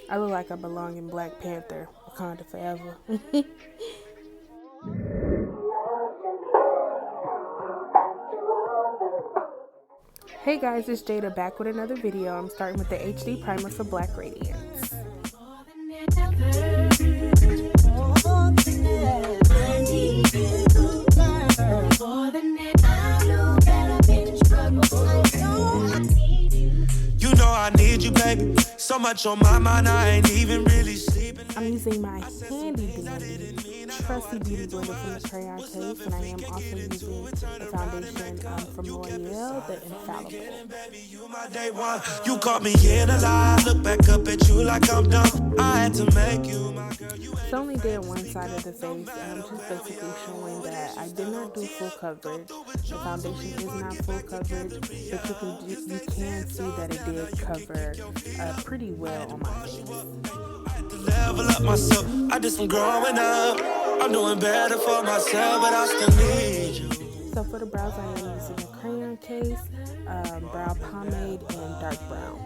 I look like I belong in Black Panther, Wakanda forever. Hey guys, it's Jada back with another video. I'm starting with the HD primer for Black Radiance. You know I need you, baby. So much on my mind, I ain't even really sleeping. I'm using my handy dandy trusty beauty blender from the Crayon Case, and I am also using the foundation from L'Oreal, the Infallible. You my day one. You caught me in a lie. Look back up at you like I'm dumb. I had to make you my girl. So I only did one side of the face, just basically showing that I did not do full coverage. The foundation is not full coverage, but you can see that it did cover pretty well on my face. Level up myself, I did some growing up. I'm doing better for myself, but I still need you. So for the brows, I am using a Crayon Case, brow pomade, and dark brown.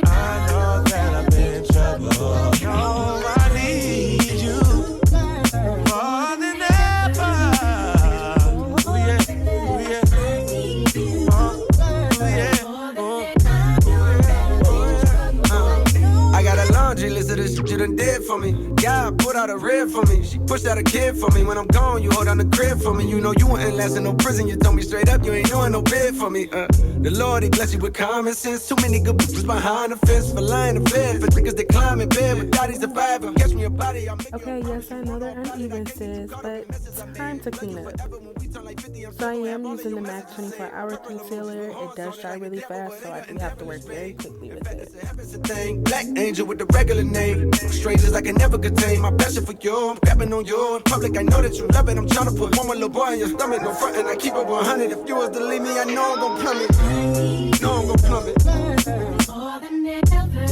I know that I've been in trouble. No, I need you more than ever. Oh yeah, oh yeah, I got a laundry list of this shit you done did for me. God put out a rib for me. She pushed out a kid for me. When I'm gone, you hold down the crib for me. You know you wouldn't last in no prison. You told me straight up you ain't doing no bid for me. The Lord, he bless you with common sense. Too many good bitches behind the fence for lying to bed. For niggas that climb in bed with daddies surviving. Catch me a body, Okay, yes, I know they're uneven, sis, but it's time to clean up. So I am using the MAC 24-hour concealer. It does dry really fast, so I do have to work very quickly with it. Black angel with the regular name. Strangers I can never contain. My passion for you, I'm grabbing on you. In public, I know that you love it. I'm trying to put one more little boy in your stomach. No front, and I keep it 100. If you was to leave me, I know I'm gon' plummet. No, I'm gon' plummet. More than ever.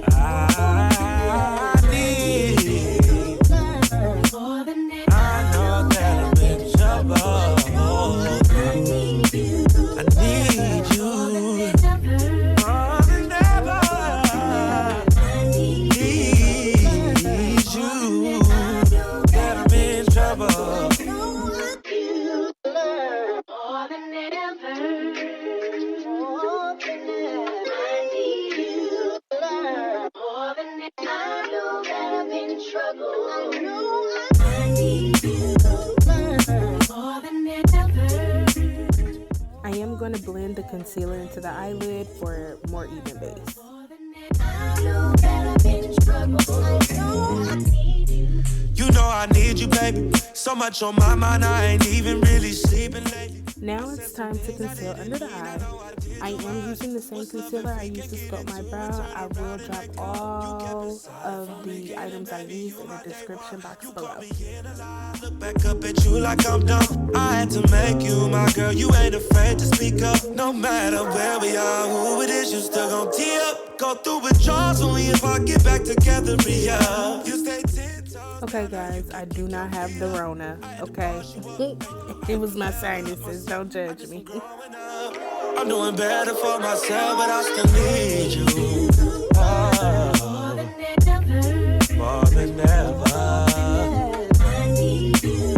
I need more than ever. I know that I'm in trouble. I need you. I need you. More than ever. I need you. That I'm in trouble. More than ever. I am going to blend the concealer into the eyelid for more even base. You know I need you, baby. So much on my mind, I ain't even really sleeping lately. Now it's time to conceal under the eye. I am using the same concealer I used to sculpt my brow. I will drop all of the items I use in the description box below. Look back up at you like I'm dumb. I had to make you my girl. You ain't afraid to speak up. No matter where we are, who it is, you still gon' tee up. Go through withdrawals only if I get back together, yeah. You stay 10 toes. Okay guys, I do not have the Rona, okay? It was my sinuses, don't judge me. I'm doing better for myself, but I still need you. More than ever. I need you.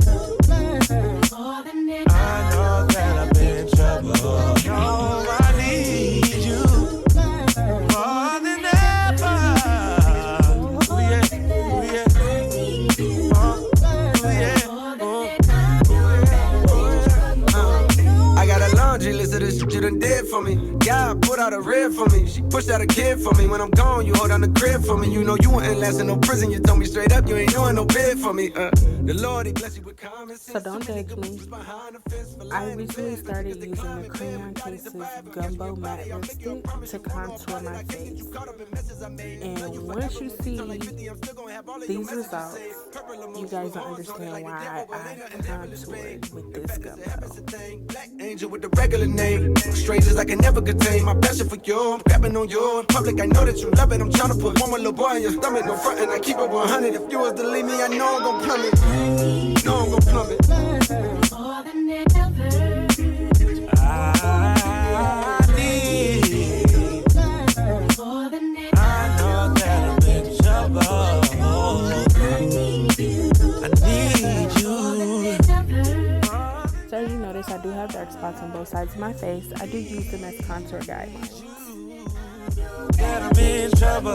I know that I've been in trouble. No, I need you. More than ever. Oh yeah, oh yeah. I got a laundry list of this shit you done did for me. God put out a rib for me. She pushed out a kid for me. When I'm gone, you hold down the crib for me. You know you wouldn't last in no prison. You told me straight up you ain't doing no bid for me. The Lord, he bless you with common sense. So don't judge me. I recently started using the Crayon Case's Gumbo matte lipstick to contour my face. And once you see these results, you guys will understand why I contoured with this Gumbo. Black angel with the regular name. Strangers I can never contain. My passion for you, I'm grabbing on you. In public, I know that you love it. I'm trying to put one more little boy in your stomach. No front, and I keep it 100. If you was to leave me, I know I'm gon' plummet. No, I'm gon' plummet. More than ever. I need spots on both sides of my face, I do use them as contour guidelines. That I'm in trouble.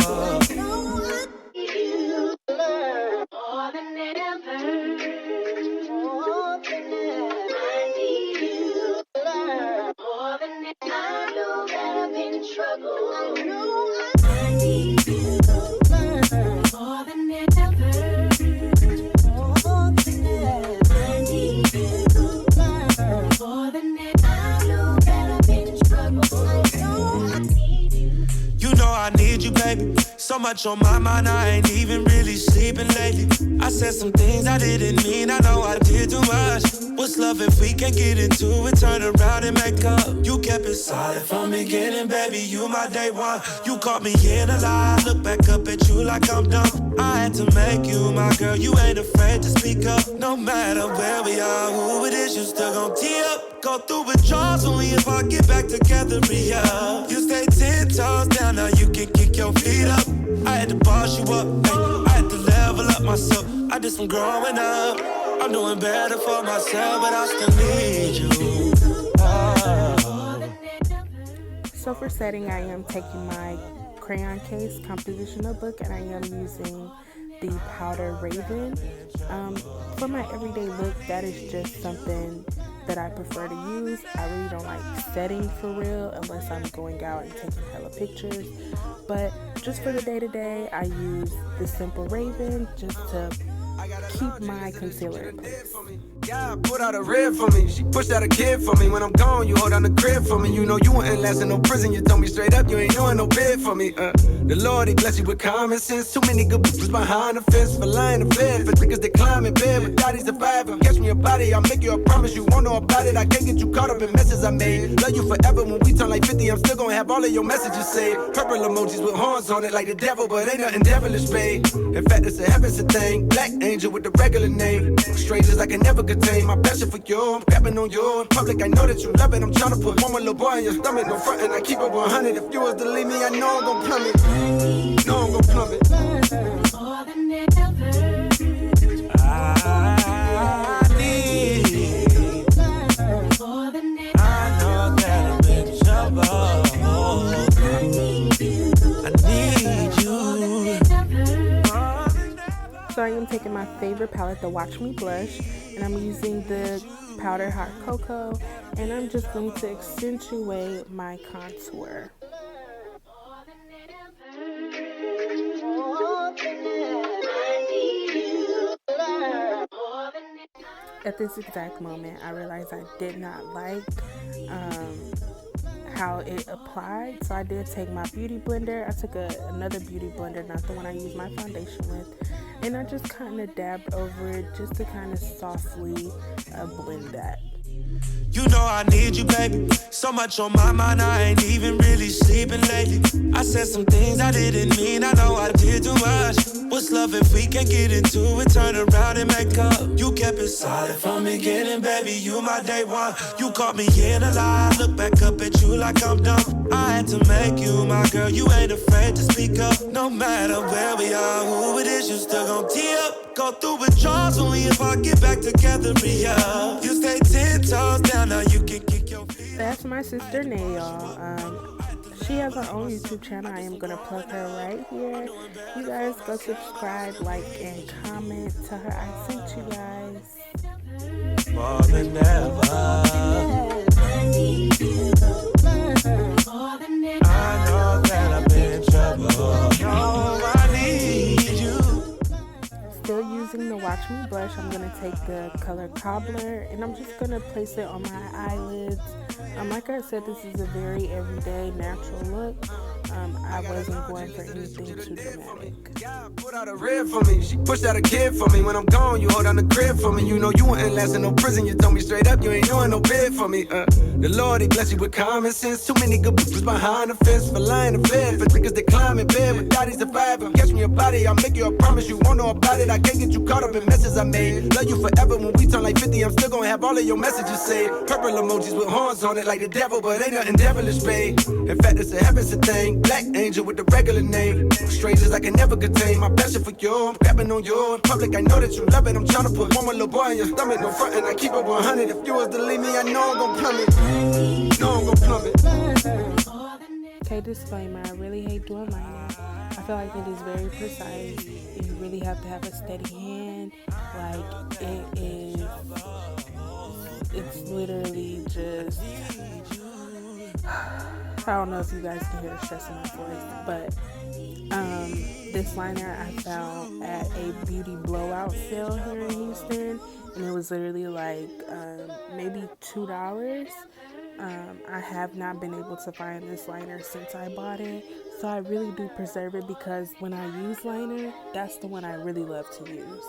I need you, baby. So much on my mind, I ain't even really sleeping lately. I said some things I didn't mean, I know I did too much. What's love if we can't get into it? Turn around and make up. You kept it solid from the beginning, baby, you my day one. You caught me in a lie, look back up at you like I'm dumb. I had to make you my girl, you ain't afraid to speak up. No matter where we are, who it is, you still gon' tee up. Go through withdrawals only if I get back together, yeah. You stay 10 toes down, now you can kick your feet up. I had to boss you up, ay. I had to level up myself. I did some growing up. I'm doing better for myself, but I still need you. So for setting, I am taking my Crayon Case composition notebook and I am using the powder Raven. For my everyday look, that is just something that I prefer to use. I really don't like setting for real unless I'm going out and taking hella pictures. But just for the day-to-day, I use the simple Raven just to keep my concealer in place. Yeah, put out a red for me. She pushed out a kid for me. When I'm gone, you hold down the crib for me. You know you wouldn't last in no prison. You told me straight up, you ain't doing no bid for me. The Lord, he bless you with common sense. Too many good bitches behind the fence for lying to bed. For niggas that climb in bed with daddies surviving. Catch me a body, I'll make you a promise. You won't know about it. I can't get you caught up in messes I made. Love you forever. When we turn like 50, I'm still gonna have all of your messages saved. Purple emojis with horns on it like the devil, but ain't nothing devilish, babe. In fact, it's a heaven's a thing. Black angel with the regular name. Strangers I can never contain. My passion for you, I'm grabbing on you. In public, I know that you love it. I'm trying to put one more little boy in your stomach. No front, and I keep it 100. If you was to leave me, I know I'm gon' plummet. Know I'm gon' plummet. More than ever. I need more than ever. I know that I'm in trouble. I need you. So I am taking my favorite palette, the Watchmeblush, and I'm using the powder Hot Cocoa, and I'm just going to accentuate my contour. At this exact moment, I realized I did not like how it applied, so I did take my beauty blender. I took another beauty blender, not the one I use my foundation with, and I just kind of dabbed over it just to kind of softly blend that. You know I need you, baby. So much on my mind, I ain't even really sleeping lately. I said some things I didn't mean, I know I did too much. What's love if we can't get into it? Turn around and make up. You kept it solid from the beginning, baby, you my day one. You caught me in a lie, look back up at you like I'm dumb. I had to make you my girl, you ain't afraid to speak up. No matter where we are, who it is, you still gon' tee up. Go through withdrawals only if I get back together, yeah. You stay 10 toes down, now you can kick your feet. That's my sister Nay, y'all. She has her own YouTube channel. I am gonna plug her right here. You guys go subscribe, like, and comment. Tell her I sent you guys. More than ever. I need you. I know that I'm in trouble. No, I need you. Still using the Watch Me Blush, I'm going to take the color Cobbler and I'm just going to place it on my eyelids. Like I said, this is a very everyday, natural look. I wasn't going for anything too dramatic. Put out a red for me. She pushed out a kid for me. When I'm gone, you hold down the crib for me. You know you wouldn't last in no prison. You told me straight up, you ain't doing no bid for me. The Lord, he bless you with common sense. Too many good bitches behind the fence for lying to bed. For niggas that climb in bed with daddies surviving. Catch me a body, I'll make you a promise. You won't know about it. I can't get you caught up in messes I made. Love you forever. When we turn like 50, I'm still gonna have all of your messages saved. Purple emojis with horns on it like the devil, but ain't nothing devilish, babe. In fact, it's a heaven's a thing. Black angel with the regular name. Strangers I can never contain. My passion for you, I'm grabbing on you. In public, I know that you love it. I'm trying to put one more little boy in your stomach. No front and I keep it 100. If you was to leave me, I know I'm gon' plummet. Know I'm gon' plummet. Okay, disclaimer, I really hate doing liner. I feel like it is very precise. You really have to have a steady hand. Like, it's literally just, I don't know if you guys can hear the stress in my voice, but this liner I found at a beauty blowout sale here in Houston, and it was literally like maybe $2. I have not been able to find this liner since I bought it, so I really do preserve it because when I use liner, that's the one I really love to use.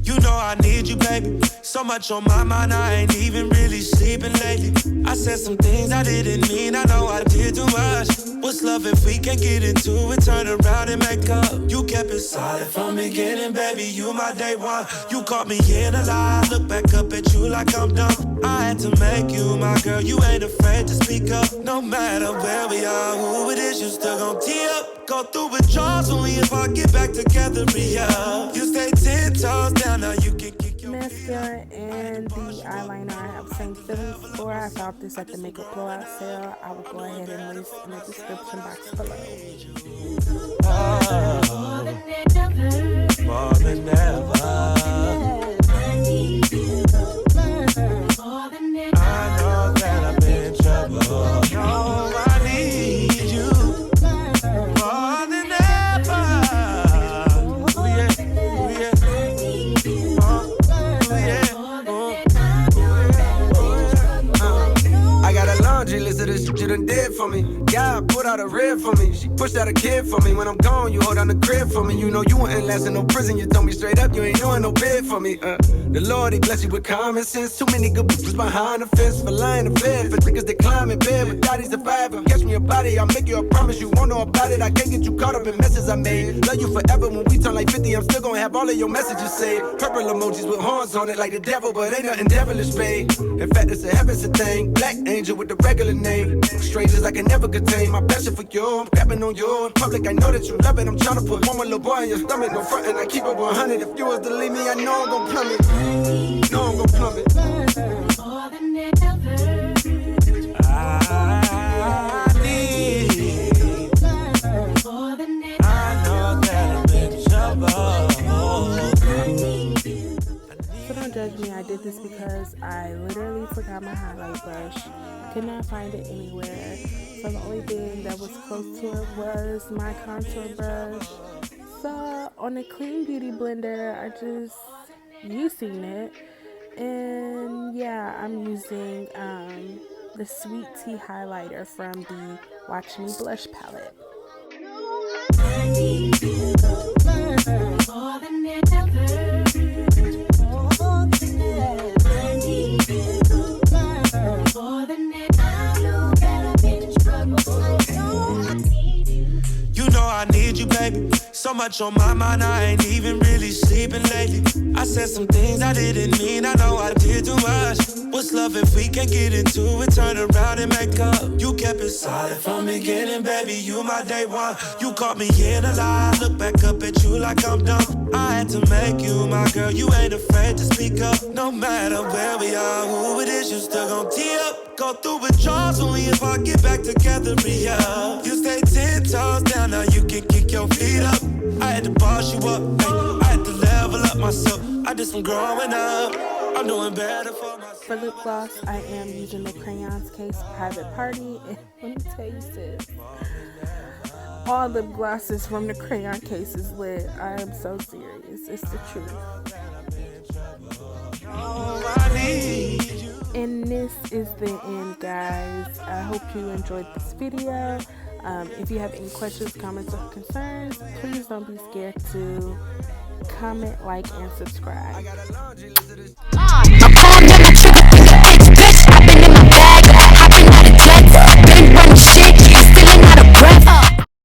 You know I need you, baby. So much on my mind, I ain't even really sleeping lately. I said some things I didn't mean, I know I did too much. What's love if we can't get into it? Turn around and make up. You kept it solid from the beginning, baby, you my day one. You caught me in a lie, look back up at you like I'm dumb. I had to make you my girl, you ain't afraid to speak up. No matter where we are, who it is, you still gon' tee up. Go through withdrawals only if I get back together, yeah. You stay 10 toes down, now you can kick your mascara and the eyeliner I have same feelings for. I found this at the makeup blowout sale. I will go ahead and list in the description box below. More than ever. I know that I've been in trouble. No, I need you more than ever. Oh yeah, oh yeah, I got a laundry list of this shit you done did for me. God put out a rib for me. She pushed out a kid for me. When I'm gone, you hold down the crib for me. You know you wouldn't last in no prison. You told me straight up, you ain't doing no bid for me. The Lord, he bless you with common sense. Too many good bitches behind the fence for lying in bed. For niggas that climb in bed with daddies survive. Catch me a body, I'll make you a promise. You won't know about it. I can't get you caught up in messes I made. Love you forever. When we turn like 50, I'm still gonna have all of your messages saved. Purple emojis with horns on it like the devil, but ain't nothing devilish, babe. In fact, it's a heaven's a thing. Black angel with the regular name. Strangers I can never contain. My passion for you, I'm grabbing on you. In public, I know that you love it. I'm trying to put one more little boy in your stomach. No front and I keep it 100. If you was to leave me, I know I'm gon' plummet. Know I'm gon' plummet. I need. I know that I'm in trouble. So don't judge me, I did this because I literally forgot my highlight brush. Could not find it anywhere. So the only thing that was close to it was my contour brush. So on a clean beauty blender, I just using it. And yeah, I'm using the Sweet Tea highlighter from the Watchmeblush palette. You know I need you, baby. So much on my mind, I ain't even really sleeping lately. I said some things I didn't mean, I know I did too much. What's love if we can't get into it? Turn around and make up. You kept it solid from the beginning, baby, you my day one. You caught me in a lie, look back up at you like I'm dumb. I had to make you my girl, you ain't afraid to speak up. No matter where we are, who it is, you still gon' tee up. Go through withdrawals only if I get back together, yeah. You stay 10 toes down, now you can kick your feet up. I had to boss you up, ay. I had to level up myself. I did some growing up, I'm doing better for myself. For lip gloss, I am using the Crayon Case Private Party. And let me tell you, sis, all lip glosses from the Crayon Case is lit. I am so serious. It's the truth. And this is the end, guys. I hope you enjoyed this video. If you have any questions, comments, or concerns, please don't be scared to comment, like, and subscribe.